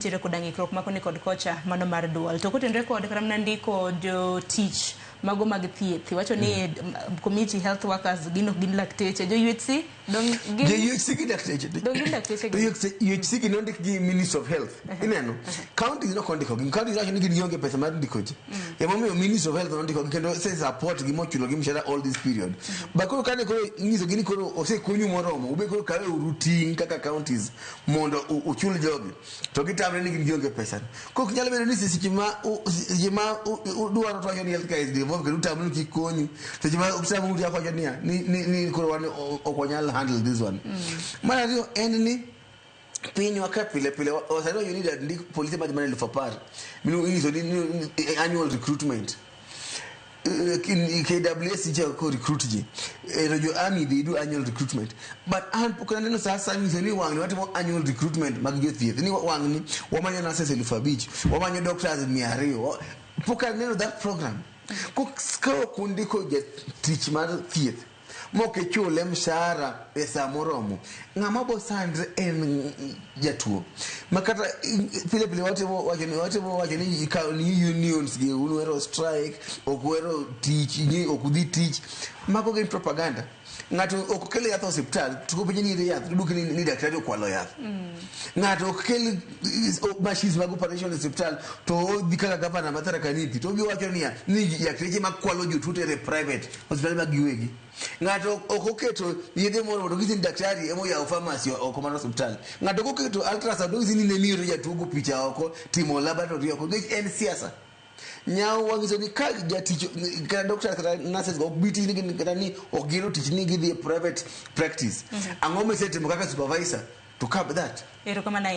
Tire koda ng'ikruok makoni kod kocha mano mar dual to kotenre kod kata mana ndiko jotich mago mag thieth wacho ni community health workers gin lakteche jo UHC dong UHC gi lakteche UHC gi nondik gi Ministry of Health ineno county no kondiko gi county wacho ni gionge pesa mar ndiko ji emomiyo Ministry of Health nondiko gi kendo se support gi mochulo gi mshahara all this period bakoro kane ko nyiso gi ni koro osekunyu moromo ube koro kawe routine kaka counties mondo uchul jogi to gitamre ni gionge pesa kok nyalo bedo ni sijima duaro to wacho ni health care is devolved kendo tamre ki konyu sijima obsamu ya wacho ni koro wan okonyal handle this one mara dio enni pinyo ka pile osano you need a police management for par minu ingizo ni annual recruitment in KWS je ko recruit je radio army they do annual recruitment but an pokana no sasa ingizo ni wangni watimo annual recruitment mag thieth ni wangni wamanyo nurses elfabich wamanyo doctors 200 pokana that program ko kundiko je teach mar thieth moke chule mshahara pesa moromo ngama bo sandre en jatuo makata pile wacho ni unions gi unwero strike okwero teach ni okudhi teach mako gen propaganda ngato okele yath hospital tuko penye ni yath duke ni daktari okwalo yath ngato okele machines mag operation hospital to dikaka gavana matara kaniti to bi wacho ni yakreje makwalo jotuo tere private hospital mag giwegi ngato okoketo yedhe moro to gizin daktari emo ya pharmacy oko mar hospital ngato okoketo ultrasound to gizin ne miro jatuo go picha oko timo laboratory oko en siasa nyao wangizo ni ka jatich kana doctor kata nurses go biti ni kata ni ogiro tich ni gi private practice angome sete mukaka supervisor to cap that ero kama na